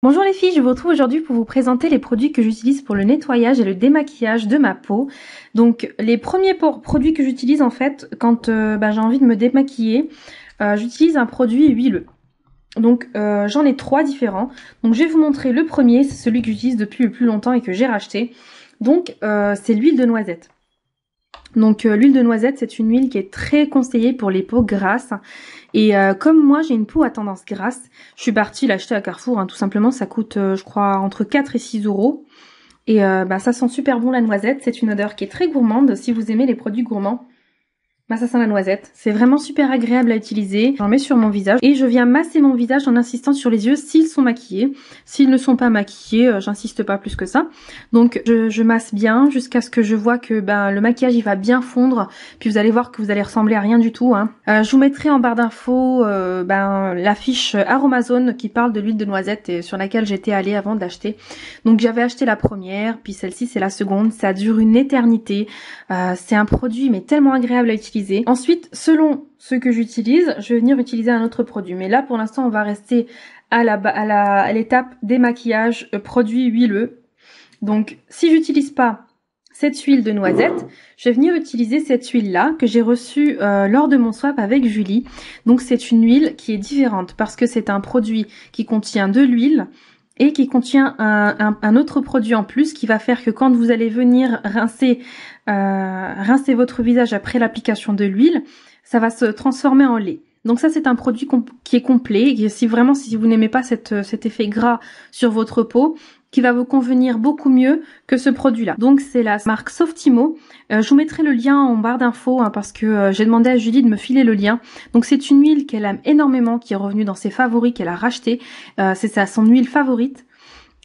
Bonjour les filles, je vous retrouve aujourd'hui pour vous présenter les produits que j'utilise pour le nettoyage et le démaquillage de ma peau. Donc les premiers produits que j'utilise en fait quand j'ai envie de me démaquiller, j'utilise un produit huileux. Donc j'en ai trois différents. Donc je vais vous montrer le premier, c'est celui que j'utilise depuis le plus longtemps et que j'ai racheté. Donc c'est l'huile de noisette. Donc l'huile de noisette, c'est une huile qui est très conseillée pour les peaux grasses. Et comme moi j'ai une peau à tendance grasse, je suis partie l'acheter à Carrefour, hein, tout simplement. Ça coûte je crois entre 4 et 6 euros. Et ça sent super bon la noisette, c'est une odeur qui est très gourmande si vous aimez les produits gourmands. Ça sent la noisette. C'est vraiment super agréable à utiliser. J'en mets sur mon visage et je viens masser mon visage en insistant sur les yeux s'ils sont maquillés. S'ils ne sont pas maquillés, j'insiste pas plus que ça. Donc je masse bien jusqu'à ce que je vois que le maquillage il va bien fondre. Puis vous allez voir que vous allez ressembler à rien du tout, hein. Je vous mettrai en barre d'infos la fiche Aromazone qui parle de l'huile de noisette et sur laquelle j'étais allée avant de l'acheter. Donc j'avais acheté la première, puis celle-ci c'est la seconde. Ça dure une éternité. C'est un produit mais tellement agréable à utiliser. Ensuite, selon ce que j'utilise, je vais venir utiliser un autre produit. Mais là, pour l'instant, on va rester à l'étape démaquillage produit huileux. Donc, si j'utilise pas cette huile de noisette, je vais venir utiliser cette huile-là que j'ai reçue lors de mon swap avec Julie. Donc, c'est une huile qui est différente parce que c'est un produit qui contient de l'huile et qui contient un autre produit en plus qui va faire que quand vous allez venir rincer votre visage après l'application de l'huile, ça va se transformer en lait. Donc ça c'est un produit qui est complet, et si vous n'aimez pas cet effet gras sur votre peau, qui va vous convenir beaucoup mieux que ce produit-là. Donc c'est la marque Softimo. Je vous mettrai le lien en barre d'infos parce que j'ai demandé à Julie de me filer le lien. Donc c'est une huile qu'elle aime énormément, qui est revenue dans ses favoris, qu'elle a racheté. C'est son huile favorite.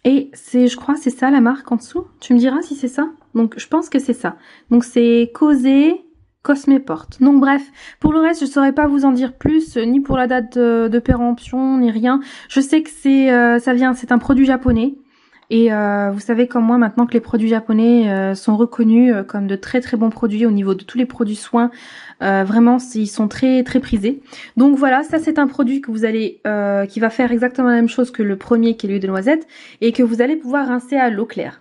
Et je crois c'est ça la marque en dessous. Tu me diras si c'est ça. Donc je pense que c'est ça. Donc c'est Causé Cosméport. Donc bref, pour le reste, je saurais pas vous en dire plus, ni pour la date de péremption, ni rien. Je sais que c'est un produit japonais. Et vous savez comme moi maintenant que les produits japonais sont reconnus comme de très très bons produits au niveau de tous les produits soins. Vraiment, ils sont très très prisés. Donc voilà, ça c'est un produit que vous allez qui va faire exactement la même chose que le premier qui est l'huile de noisette et que vous allez pouvoir rincer à l'eau claire.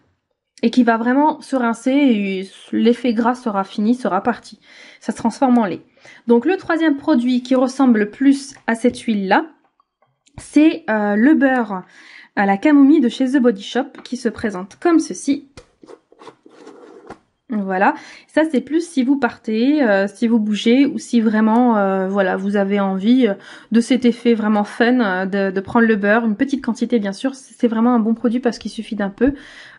Et qui va vraiment se rincer et l'effet gras sera fini, sera parti. Ça se transforme en lait. Donc le troisième produit qui ressemble plus à cette huile-là, c'est le beurre à la camomille de chez The Body Shop qui se présente comme ceci. Voilà, ça c'est plus si vous partez, si vous bougez ou si vraiment voilà, vous avez envie de cet effet vraiment fun de prendre le beurre, une petite quantité bien sûr, c'est vraiment un bon produit parce qu'il suffit d'un peu,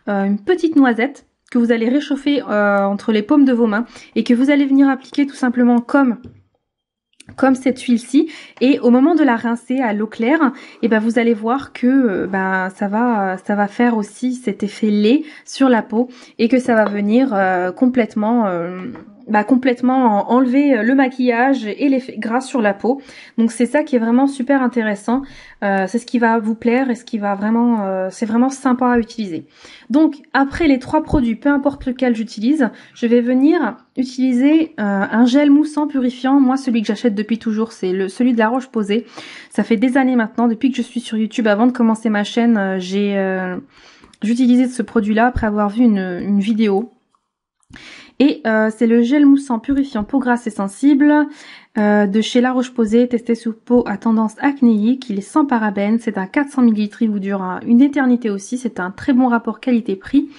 une petite noisette que vous allez réchauffer entre les paumes de vos mains et que vous allez venir appliquer tout simplement comme cette huile-ci, et au moment de la rincer à l'eau claire, et vous allez voir que ça va faire aussi cet effet lait sur la peau et que ça va venir complètement enlever le maquillage et l'effet gras sur la peau. Donc c'est ça qui est vraiment super intéressant. C'est ce qui va vous plaire et ce qui va vraiment c'est vraiment sympa à utiliser. Donc après les trois produits, peu importe lequel j'utilise, je vais venir utiliser un gel moussant purifiant. Moi celui que j'achète depuis toujours, c'est celui de La Roche-Posay. Ça fait des années maintenant, depuis que je suis sur YouTube. Avant de commencer ma chaîne, j'utilisais ce produit là après avoir vu une vidéo. Et c'est le gel moussant purifiant peau grasse et sensible de chez La Roche-Posay, testé sous peau à tendance acnéique. Il est sans parabènes, c'est un 400 ml, il vous dure une éternité aussi. C'est un très bon rapport qualité-prix.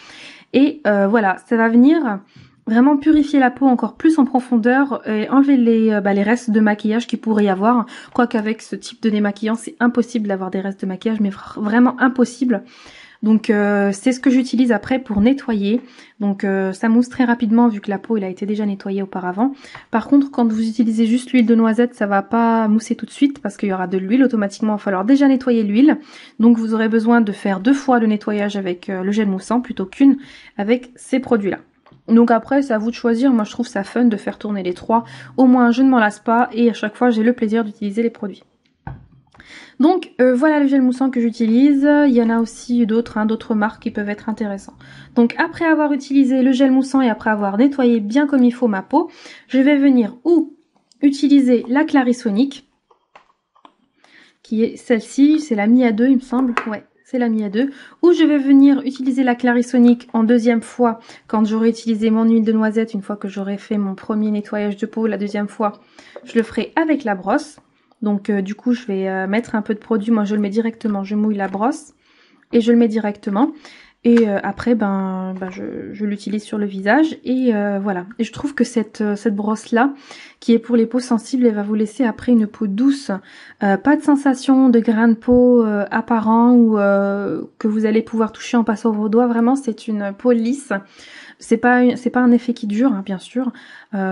Et voilà, ça va venir vraiment purifier la peau encore plus en profondeur et enlever les restes de maquillage qu'il pourrait y avoir. Quoique avec ce type de démaquillant, c'est impossible d'avoir des restes de maquillage, mais vraiment impossible. Donc c'est ce que j'utilise après pour nettoyer. Donc ça mousse très rapidement vu que la peau elle a été déjà nettoyée auparavant. Par contre quand vous utilisez juste l'huile de noisette, ça va pas mousser tout de suite parce qu'il y aura de l'huile. Automatiquement il va falloir déjà nettoyer l'huile. Donc vous aurez besoin de faire 2 fois le nettoyage avec le gel moussant plutôt qu'une avec ces produits là. Donc après c'est à vous de choisir. Moi je trouve ça fun de faire tourner les trois. Au moins je ne m'en lasse pas et à chaque fois j'ai le plaisir d'utiliser les produits. Donc voilà le gel moussant que j'utilise. Il y en a aussi d'autres marques qui peuvent être intéressants. Donc après avoir utilisé le gel moussant et après avoir nettoyé bien comme il faut ma peau, je vais venir utiliser la Clarisonic, qui est celle-ci, c'est la Mi A2 il me semble. Ouais, c'est la mis à 2, ou je vais venir utiliser la Clarisonic en deuxième fois quand j'aurai utilisé mon huile de noisette, une fois que j'aurai fait mon premier nettoyage de peau. La deuxième fois, je le ferai avec la brosse. Donc du coup, je vais mettre un peu de produit. Moi, je le mets directement, je mouille la brosse et je le mets directement. Et après, je l'utilise sur le visage. Et voilà. Et je trouve que cette brosse-là, qui est pour les peaux sensibles, elle va vous laisser après une peau douce. Pas de sensation de grains de peau apparents ou que vous allez pouvoir toucher en passant vos doigts. Vraiment, c'est une peau lisse. C'est pas un effet qui dure, hein, bien sûr.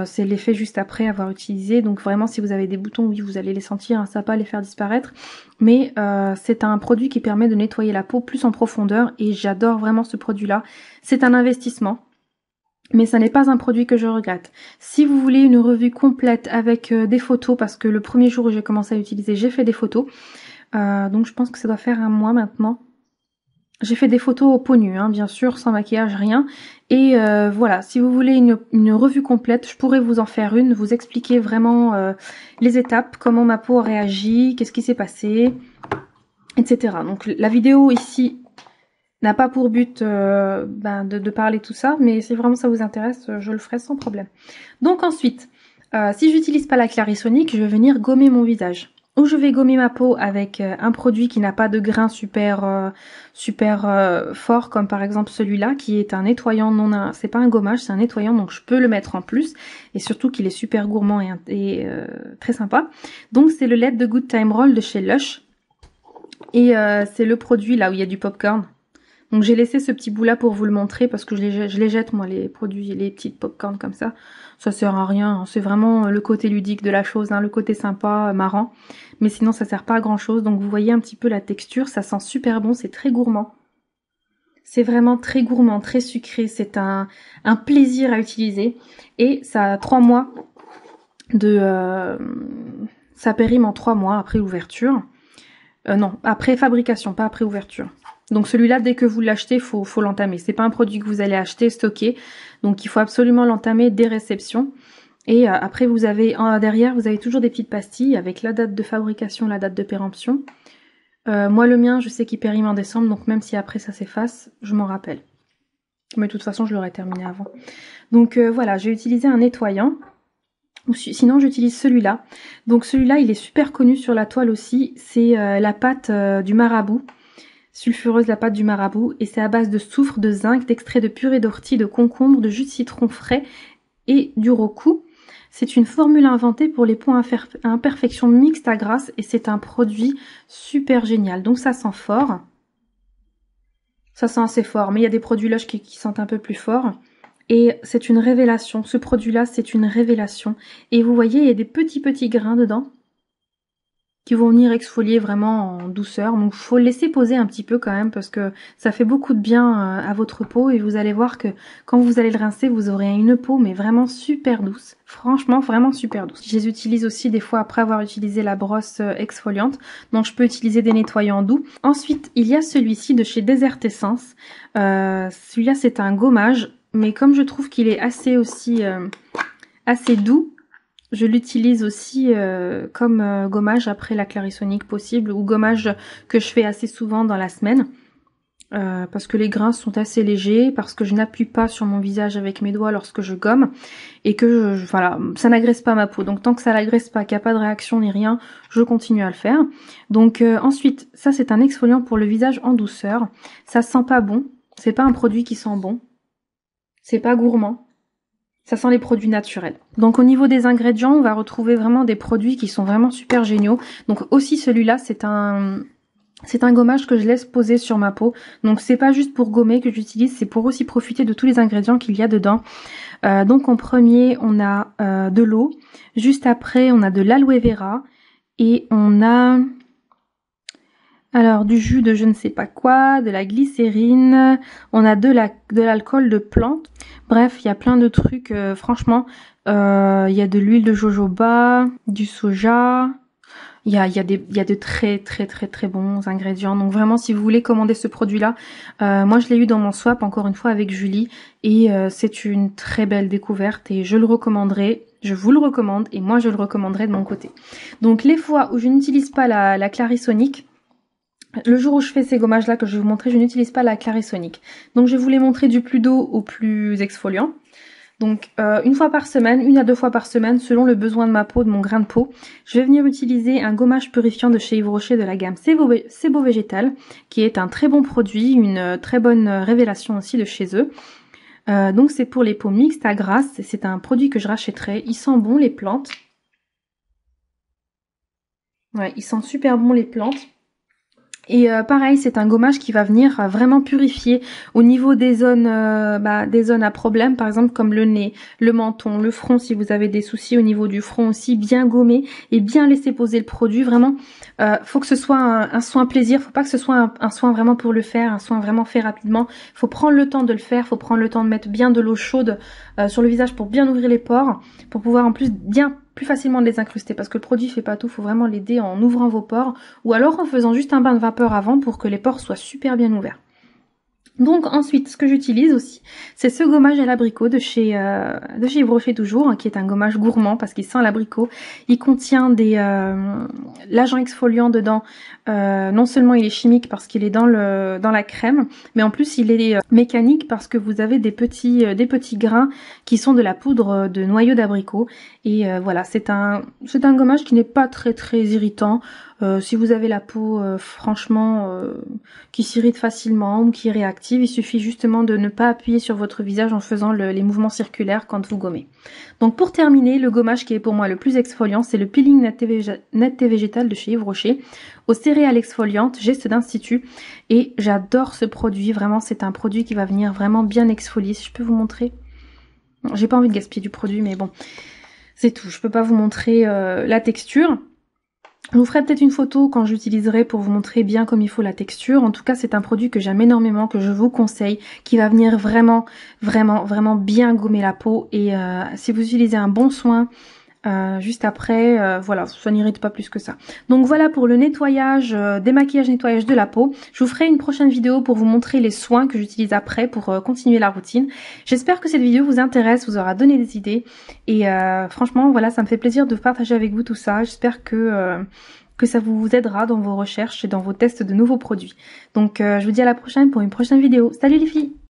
C'est l'effet juste après avoir utilisé. Donc vraiment, si vous avez des boutons, oui, vous allez les sentir, hein, ça va pas les faire disparaître. Mais c'est un produit qui permet de nettoyer la peau plus en profondeur et j'adore vraiment ce produit-là. C'est un investissement, mais ça n'est pas un produit que je regrette. Si vous voulez une revue complète avec des photos, parce que le premier jour où j'ai commencé à l'utiliser, j'ai fait des photos. Donc je pense que ça doit faire un mois maintenant. J'ai fait des photos au peau nue, hein, bien sûr, sans maquillage, rien. Et voilà, si vous voulez une revue complète, je pourrais vous en faire une, vous expliquer vraiment les étapes, comment ma peau a réagi, qu'est-ce qui s'est passé, etc. Donc la vidéo ici n'a pas pour but de parler tout ça, mais si vraiment ça vous intéresse, je le ferai sans problème. Donc ensuite, si j'utilise pas la Clarisonic, je vais venir gommer mon visage. Ou je vais gommer ma peau avec un produit qui n'a pas de grain super fort, comme par exemple celui-là, qui est un nettoyant c'est pas un gommage, c'est un nettoyant, donc je peux le mettre en plus, et surtout qu'il est super gourmand et très sympa. Donc c'est le LED de Good Time Roll de chez Lush, et c'est le produit là où il y a du popcorn. Donc j'ai laissé ce petit bout là pour vous le montrer parce que je les jette moi les produits, les petites popcorn comme ça. Ça sert à rien, hein. C'est vraiment le côté ludique de la chose, hein, le côté sympa, marrant. Mais sinon ça sert pas à grand chose. Donc vous voyez un petit peu la texture, ça sent super bon, c'est très gourmand. C'est vraiment très gourmand, très sucré, c'est un plaisir à utiliser. Et ça a 3 mois ça périme en 3 mois après ouverture. Non, après fabrication, pas après ouverture. Donc celui-là, dès que vous l'achetez, faut l'entamer. C'est pas un produit que vous allez acheter, stocker. Donc il faut absolument l'entamer dès réception. Et après, vous avez derrière, vous avez toujours des petites pastilles avec la date de fabrication, la date de péremption. Moi, le mien, je sais qu'il périme en décembre, donc même si après ça s'efface, je m'en rappelle. Mais de toute façon, je l'aurais terminé avant. Donc voilà, j'ai utilisé un nettoyant. Sinon j'utilise celui-là. Donc celui-là il est super connu sur la toile aussi. C'est la pâte du marabout. Sulfureuse, la pâte du marabout. Et c'est à base de soufre, de zinc, d'extrait de purée d'ortie, de concombre, de jus de citron frais et du roku. C'est une formule inventée pour les peaux à imperfection mixte à grasse. Et c'est un produit super génial. Donc ça sent fort. Ça sent assez fort. Mais il y a des produits Lush qui sentent un peu plus fort. Et c'est une révélation, ce produit-là, c'est une révélation. Et vous voyez, il y a des petits grains dedans qui vont venir exfolier vraiment en douceur. Donc, il faut le laisser poser un petit peu quand même parce que ça fait beaucoup de bien à votre peau. Et vous allez voir que quand vous allez le rincer, vous aurez une peau, mais vraiment super douce. Franchement, vraiment super douce. Je les utilise aussi des fois après avoir utilisé la brosse exfoliante. Donc, je peux utiliser des nettoyants doux. Ensuite, il y a celui-ci de chez Desert Essence. Celui-là, c'est un gommage. Mais comme je trouve qu'il est assez doux, je l'utilise aussi comme gommage après la Clarisonic possible, ou gommage que je fais assez souvent dans la semaine. Parce que les grains sont assez légers, parce que je n'appuie pas sur mon visage avec mes doigts lorsque je gomme, et que voilà, ça n'agresse pas ma peau. Donc tant que ça l'agresse pas, qu'il n'y a pas de réaction ni rien, je continue à le faire. Donc ensuite, ça c'est un exfoliant pour le visage en douceur. Ça sent pas bon, c'est pas un produit qui sent bon. C'est pas gourmand. Ça sent les produits naturels. Donc au niveau des ingrédients, on va retrouver vraiment des produits qui sont vraiment super géniaux. Donc aussi celui-là, c'est un gommage que je laisse poser sur ma peau. Donc c'est pas juste pour gommer que j'utilise, c'est pour aussi profiter de tous les ingrédients qu'il y a dedans. Donc en premier, on a de l'eau. Juste après, on a de l'aloe vera. Et on a... alors, du jus de je ne sais pas quoi, de la glycérine, on a de l'alcool de plante. Bref, il y a plein de trucs, franchement. Il y a de l'huile de jojoba, du soja. Il y a de très bons ingrédients. Donc vraiment, si vous voulez commander ce produit-là, moi je l'ai eu dans mon swap, encore une fois, avec Julie. Et c'est une très belle découverte et je le recommanderai. Je vous le recommande et moi je le recommanderai de mon côté. Donc les fois où je n'utilise pas la Clarisonic, Le jour où je fais ces gommages là que je vais vous montrer, je n'utilise pas la Clarisonic. Donc je vais vous les montrer du plus doux au plus exfoliant. Donc une fois par semaine, 1 à 2 fois par semaine, selon le besoin de ma peau, de mon grain de peau, je vais venir utiliser un gommage purifiant de chez Yves Rocher de la gamme C'est Beau Végétal, qui est un très bon produit, une très bonne révélation aussi de chez eux. Donc c'est pour les peaux mixtes à grasses, c'est un produit que je rachèterai. Il sent bon les plantes. Ouais, il sent super bon les plantes. Et pareil, c'est un gommage qui va venir vraiment purifier au niveau des zones à problème, par exemple comme le nez, le menton, le front, si vous avez des soucis au niveau du front aussi, bien gommer et bien laisser poser le produit. Vraiment, faut que ce soit un soin plaisir, faut pas que ce soit un soin vraiment pour le faire, un soin vraiment fait rapidement. Faut prendre le temps de le faire, faut prendre le temps de mettre bien de l'eau chaude sur le visage pour bien ouvrir les pores, pour pouvoir en plus bien plus facilement les incruster, parce que le produit fait pas tout, faut vraiment l'aider en ouvrant vos pores ou alors en faisant juste un bain de vapeur avant pour que les pores soient super bien ouverts. Donc ensuite, ce que j'utilise aussi, c'est ce gommage à l'abricot de chez Yves Rocher toujours, hein, qui est un gommage gourmand parce qu'il sent l'abricot. Il contient l'agent exfoliant dedans. Non seulement il est chimique parce qu'il est dans la crème, mais en plus il est mécanique parce que vous avez des petits grains qui sont de la poudre de noyau d'abricot. Et voilà, c'est un gommage qui n'est pas très irritant. Si vous avez la peau franchement qui s'irrite facilement ou qui est réactive, il suffit justement de ne pas appuyer sur votre visage en faisant les mouvements circulaires quand vous gommez. Donc pour terminer, le gommage qui est pour moi le plus exfoliant, c'est le peeling Net Végétal de chez Yves Rocher. Aux céréales exfoliantes, geste d'institut, et j'adore ce produit, vraiment c'est un produit qui va venir vraiment bien exfolier. Si je peux vous montrer, j'ai pas envie de gaspiller du produit mais bon, c'est tout, je peux pas vous montrer la texture. Je vous ferai peut-être une photo quand j'utiliserai pour vous montrer bien comme il faut la texture. En tout cas, c'est un produit que j'aime énormément, que je vous conseille, qui va venir vraiment bien gommer la peau. Et si vous utilisez un bon soin juste après, voilà, ça n'irrite pas plus que ça. Donc voilà pour le nettoyage, démaquillage, nettoyage de la peau. Je vous ferai une prochaine vidéo pour vous montrer les soins que j'utilise après pour continuer la routine. J'espère que cette vidéo vous intéresse, vous aura donné des idées. Et franchement, voilà, ça me fait plaisir de partager avec vous tout ça. J'espère que ça vous aidera dans vos recherches et dans vos tests de nouveaux produits. Donc je vous dis à la prochaine pour une prochaine vidéo. Salut les filles!